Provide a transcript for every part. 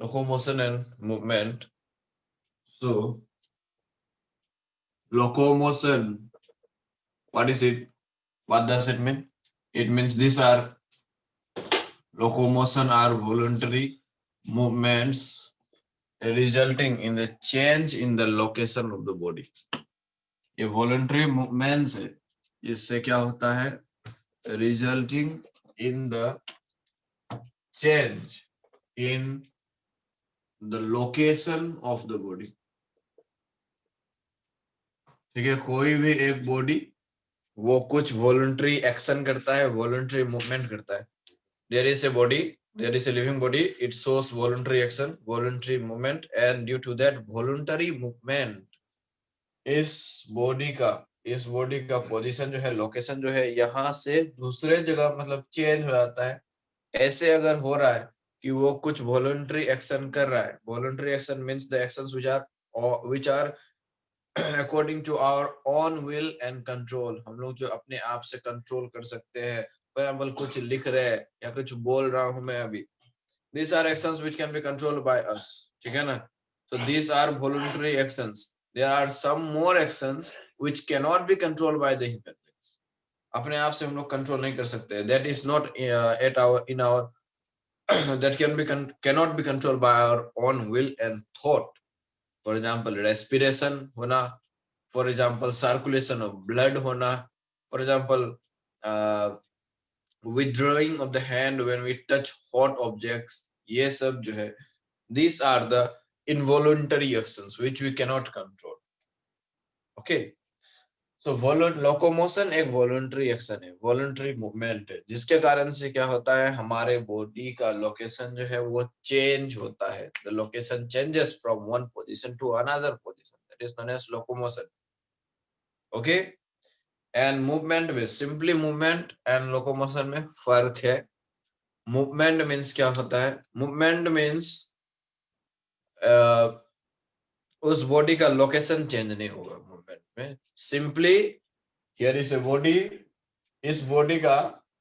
locomotion and movement. So locomotion, what is it? What does it mean? It means these are locomotion are voluntary movements resulting in the change in the location of the body. ये voluntary movements है, इससे क्या होता है? Resulting in the change in the location of the body. ठीक है, कोई भी एक बॉडी वो कुछ वॉलंटरी एक्शन करता है, वॉलंटरी मूवमेंट करता है. There is a body, there is a living body, it shows voluntary action, voluntary movement, and due to that voluntary movement इस बॉडी का पोजीशन जो है, लोकेशन जो है, यहाँ से दूसरे जगह मतलब चेंज हो जाता है. ऐसे अगर हो रहा है कि वो कुछ वॉलंटरी एक्शन कर रहा है, voluntary action means the actions which are according to our own will and control. हम लोग जो अपने आप से कंट्रोल कर सकते हैं. फॉर एग्जांपल कुछ लिख रहे हैं या कुछ बोल रहा हूं मैं अभी, these are actions which can be controlled by us. ठीक है ना? So these are voluntary actions. There are some more actions which cannot be controlled by the human beings. अपने आप से हम लोग कंट्रोल नहीं कर सकते. That is not in our that cannot be controlled by our own will and thought. For example, respiration होना, for example, circulation of blood होना, for example, withdrawing of the hand when we touch hot objects. ये सब जो है, these are the involuntary actions which we cannot control. Okay, so locomotion एक voluntary action है, voluntary movement है, जिसके कारण से क्या होता है, हमारे बॉडी का लोकेशन जो है वो चेंज होता है. The location changes from one position to another position. That is known as locomotion. Okay, and movement में सिंपली movement and locomotion में फर्क है. मूवमेंट मीन्स क्या होता है? मूवमेंट मीन्स उस बॉडी का लोकेशन चेंज नहीं होगा मूवमेंट में. Simply here is a body, इस बॉडी का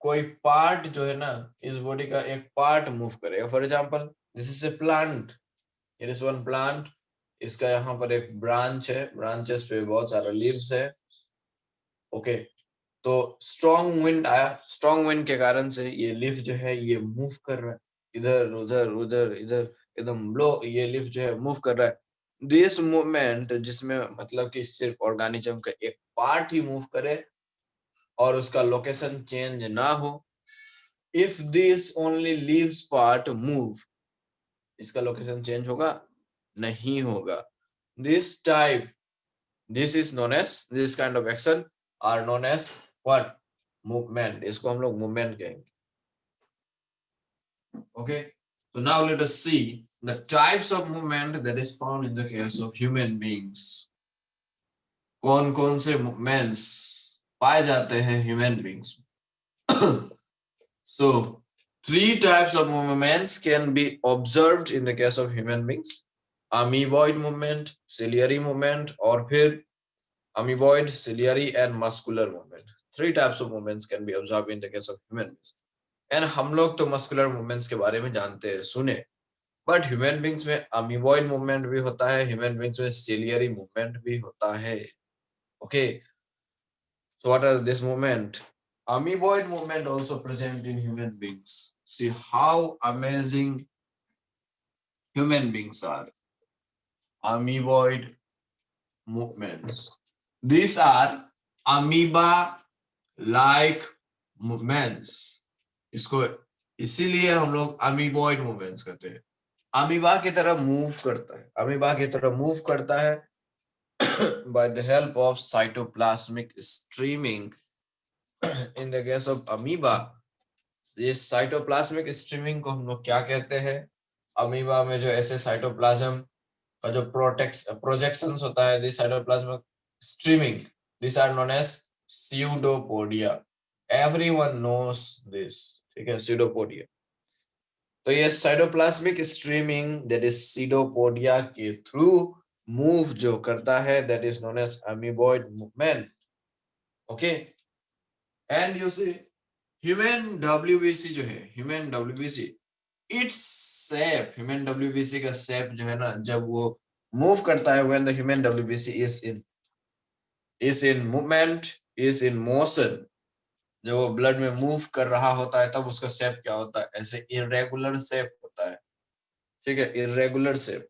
कोई पार्ट जो है ना, इस बॉडी का एक पार्ट मूव करेगा. For example, this is a plant, here is one plant, इसका यहाँ पर एक ब्रांच है, ब्रांचेस पे बहुत सारे लीव्स है. ओके, तो स्ट्रॉन्ग विंड आया, स्ट्रॉन्ग विंड के कारण से ये लीफ जो है ये मूव कर रहा है, इधर उधर उधर इधर, एकदम ब्लो, ये लीफ जो है मूव कर रहा है. दिस मूवमेंट जिसमें मतलब कि सिर्फ ऑर्गेनिज्म का एक पार्ट ही मूव करे और उसका लोकेशन चेंज ना हो. If this only leaves part move, इसका लोकेशन चेंज होगा? नहीं होगा. This is known as, this kind of action are known as what? Movement. इसको हम लोग मूवमेंट कहेंगे. Okay, so now let us see the types of movement that is found in the case of human beings. कौन कौन से movements पाए जाते हैं human beings? So three types of movements can be observed in the case of human beings: amoeboid movement, ciliary movement, और फिर amoeboid, ciliary and muscular movement. Three types of movements can be observed in the case of human beings. And हम लोग तो muscular movements के बारे में जानते हैं, सुने, बट ह्यूमन बींग्स में अमीबॉइड मूवमेंट भी होता है, ह्यूमन बींग्स में सिलियरी मूवमेंट भी होता है. Okay, so what are this movement? Amoeboid movement also present in human beings. See how amazing human beings are. Amoeboid movements. These are amoeba-like movements. इसको इसीलिए हम लोग अमीबॉइड मूवमेंट्स कहते हैं. अमीबा की तरह मूव करता है, अमीबा की तरह मूव करता है by the help of cytoplasmic streaming. In the case of amoeba, ये साइटोप्लाज्मिक स्ट्रीमिंग को हम लोग क्या कहते हैं? अमीबा में जो ऐसे साइटोप्लाज्म का जो प्रोजेक्शंस होता है, this cytoplasmic streaming, this are known as pseudopodia. Everyone knows this. ठीक है, pseudopodia. तो ये cytoplasmic streaming that is pseudopodia के थ्रू मूव जो करता है, that is known as amoeboid movement. Okay, and you see human WBC जो है, human WBC, its shape, human WBC का शेप जो है ना, जब वो मूव करता है, when the human WBC is in movement, is in motion, जब वो ब्लड में मूव कर रहा होता है तब उसका शेप क्या होता है, ऐसे इरेगुलर शेप होता है। ठीक है, इरेगुलर शेप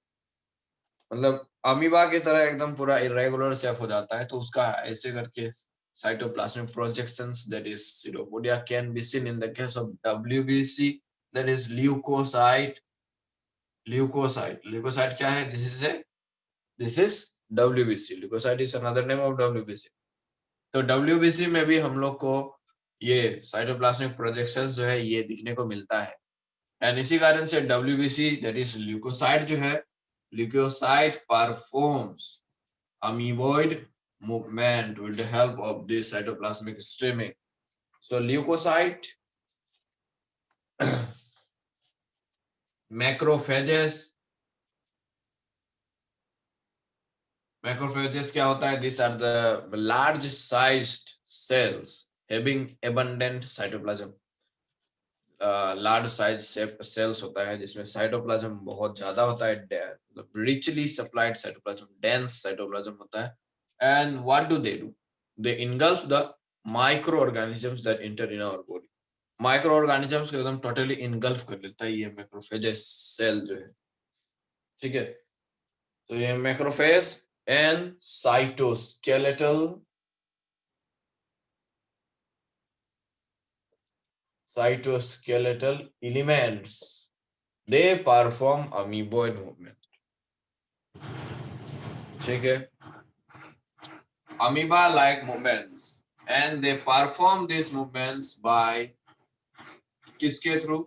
मतलब अमीबा की तरह एकदम पूरा इरेगुलर शेप हो जाता है, तो उसका ऐसे करके cytoplasmic projections, that is pseudopodia, can be seen in the case of WBC, that is leukocyte. Leukocyte क्या है? This is WBC. Leukocyte is another name of WBC. तो डब्ल्यूबीसी में भी हम लोग को ये साइटोप्लाज्मिक प्रोजेक्शंस जो है ये दिखने को मिलता है। एंड इसी कारण से डब्ल्यूबीसी दैट इज ल्यूकोसाइट जो है, leucocyte performs amoeboid movement with the help of this cytoplasmic streaming. So leukocyte, macrophages, macrophages क्या होता है? These are the large sized cells having abundant cytoplasm. Large size cells होता है जिसमें cytoplasm बहुत ज्यादा होता है, richly supplied cytoplasm, dense cytoplasm होता है। And what do they engulf the micro organisms that enter in our body. Micro organisms को एकदम टोटली इनगल्फ कर लेता है ये मैक्रोफेजेस सेल जो है। ठीक है, तो ये macrophage and cytoskeletal elements, they perform amoeboid movement. ठीक है, amoeba like movements, and they perform these movements by किसके through?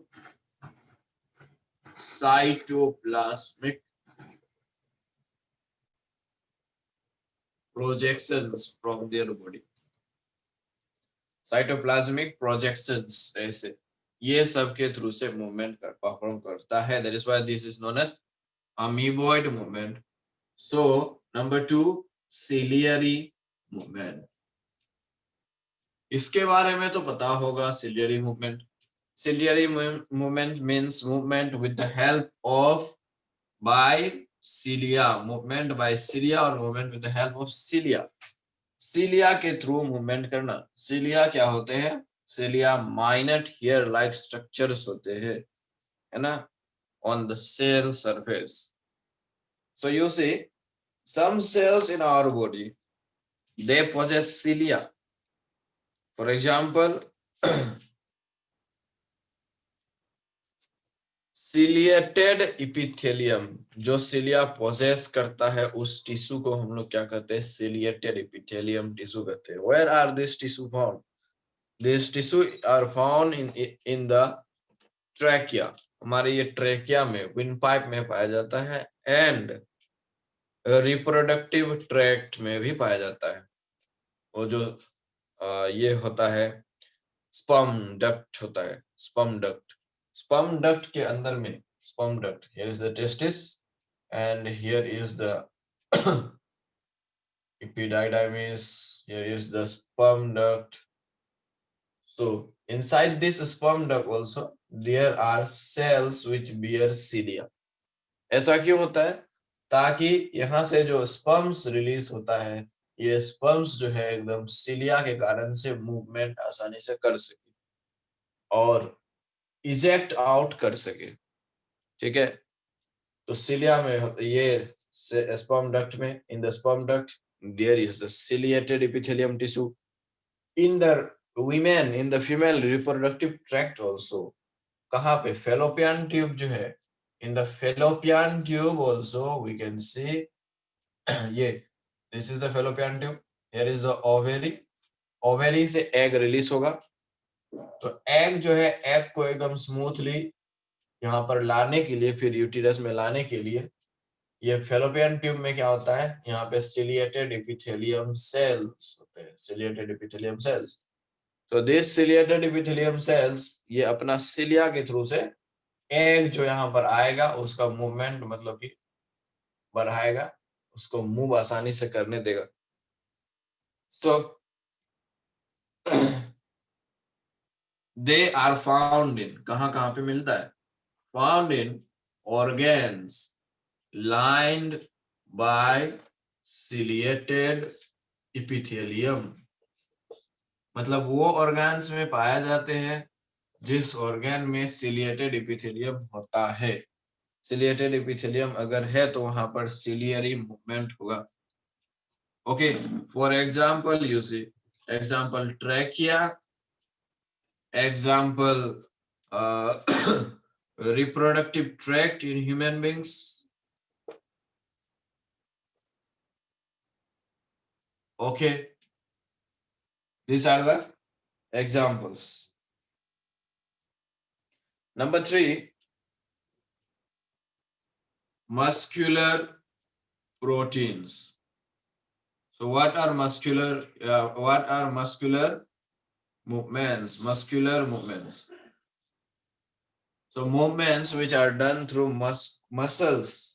Cytoplasmic projections from their body. Cytoplasmic projections ऐसे ये सब के थ्रू से मूवमेंट परफॉर्म करता है, that is why this is known as amoeboid movement. So number 2, ciliary movement. इसके बारे में तो पता होगा, ciliary movement. Ciliary movement means movement with the help of by cilia, movement by cilia और movement with the help of cilia. cilia के through movement करना। cilia क्या होते हैं? cilia minute hair like structures होते हैं, है ना, on the cell surface. So you see some cells in our body, they possess cilia. For example, ciliated epithelium, जो cilia possess करता है उस टिश्यू को हम लोग क्या कहते हैं? ciliated epithelium टिश्यू कहते हैं। Where are these tissue found? These tissue are found in the trachea. हमारे ये ट्रेकिया में, विंड पाइप में पाया जाता है, एंड रिप्रोडक्टिव ट्रैक्ट में भी पाया जाता है। वो जो ये होता है स्पर्म डक्ट होता है, स्पर्म डक्ट के अंदर में sperm duct, here is the testis and here is the epididymis, here is the sperm duct. So inside this sperm duct also there are cells which bear cilia. ऐसा क्यों होता है? ताकि यहाँ से जो स्पर्म्स रिलीज होता है, ये स्पर्म्स जो है एकदम सिलिया के कारण से मूवमेंट आसानी से कर सके और इजेक्ट आउट कर सके। ठीक है, तो सिलिया में ये स्पर्म डक्ट में, in the sperm duct there is the ciliated epithelium tissue. In the women, in the female reproductive tract also, कहाँ पे? फेलोपियन ट्यूब जो है, in the fallopian tube also we can see ये this is the fallopian tube, here is the ovary, ovary से egg release होगा। तो egg जो है, एग को एकदम स्मूथली यहाँ पर लाने के लिए, फिर यूटिरस में लाने के लिए, ये फेलोपियन ट्यूब में क्या होता है? यहाँ पे सिलिएटेड एपिथेलियम सेल्स होते हैं, सिलिएटेड एपिथेलियम सेल्स। तो दिस सिलिएटेड एपिथेलियम सेल्स ये अपना सिलिया के थ्रू से एग जो यहाँ पर आएगा उसका मूवमेंट मतलब कि बढ़ाएगा, उसको मूव आसानी से करने देगा। सो दे आर फाउंड इन, कहाँ कहाँ पे मिलता है? Found in organs lined by ciliated epithelium, मतलब वो ऑर्गन्स में पाया जाते हैं जिस ऑर्गन में सिलिएटेड इपिथेलियम होता है। सिलिएटेड इपिथेलियम अगर है तो वहां पर सिलियरी मूवमेंट होगा। Okay, for example you see, example trachea, example reproductive tract in human beings. Okay, these are the examples. Number 3, muscular proteins. So what are muscular movements? Muscular movements. So movements which are done through muscles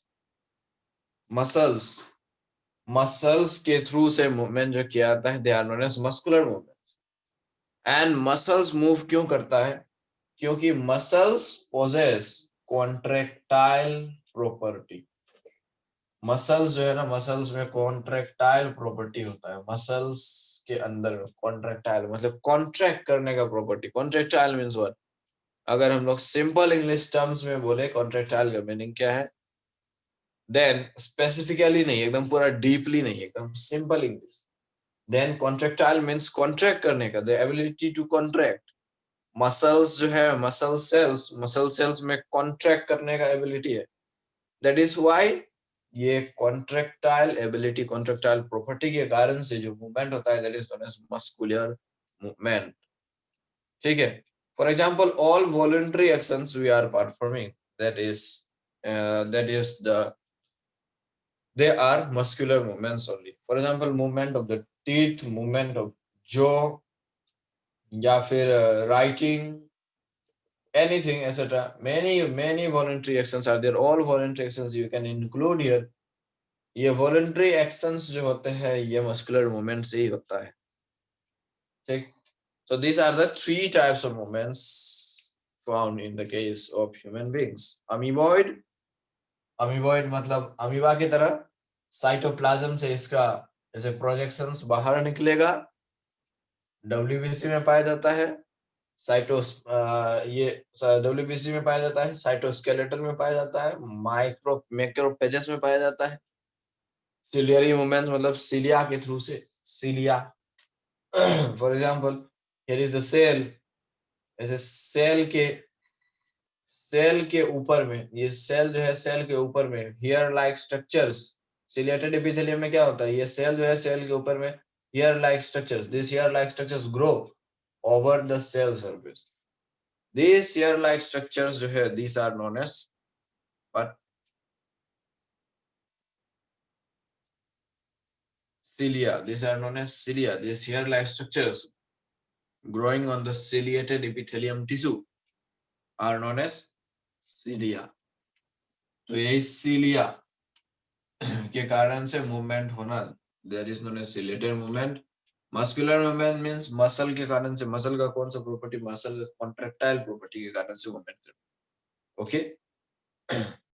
के through से movement जो किया जाता है, they are known as muscular movements. And muscles move क्यों करता है? क्योंकि muscles possess contractile property. Muscles जो है ना, मसल्स में कॉन्ट्रैक्टाइल प्रॉपर्टी होता है। मसल्स के अंदर कॉन्ट्रैक्टाइल मतलब कॉन्ट्रैक्ट करने का प्रॉपर्टी। Contractile means what? अगर हम लोग सिंपल इंग्लिश टर्म्स में बोले कॉन्ट्रैक्टाइल का मीनिंग क्या है, देन स्पेसिफिकली नहीं, एकदम पूरा डीपली नहीं, एकदम simple English, then contractile means contract करने का, the ability to contract. Muscles जो है, मसल सेल्स में कॉन्ट्रैक्ट करने का एबिलिटी है। दैट इज व्हाई ये कॉन्ट्रैक्टाइल एबिलिटी, कॉन्ट्रैक्टाइल प्रॉपर्टी के कारण से जो मूवमेंट होता है, that is known as muscular movement. ठीक है, for example all voluntary actions we are performing, that is they are muscular movements only. For example, movement of the teeth, movement of jaw, या फिर writing, anything, etc. Many voluntary actions are there. All voluntary actions you can include here. ये voluntary actions जो होते हैं ये muscular movement से ही होता है। ठीक, so these are the 3 types of movements found in the case of human beings. Amoeboid मतलब अमीबा की तरह साइटोप्लाज्म से इसका जैसे प्रोजेक्शंस बाहर निकलेगा, डब्ल्यूबीसी में पाया जाता है। ये डब्ल्यूबीसी में पाया जाता है, साइटोस्केलेटन में पाया जाता है, मैक्रोफेजेस में पाया जाता है। सिलियरी मूवमेंट्स मतलब सिलिया के थ्रू से, cilia. For example here is the cell, ऐसे सेल के ऊपर में, ये सेल जो है सेल के ऊपर में hair like structures. Ciliated epithelium में क्या होता है, ये सेल जो है सेल के ऊपर में hair like structures, this hair like structures grow over the cell surface. This hair like structures जो है, these are known as what? Cilia. These are known as cilia. These hair like structures growing on the ciliated epithelium tissue are known as cilia. तो यही cilia के कारण से movement होना, there is known as ciliated movement. Muscular movement means muscle के कारण से, muscle का कौन सा प्रॉपर्टी, मसल कॉन्ट्रैक्टाइल प्रॉपर्टी के कारण से मूवमेंट करना। ओके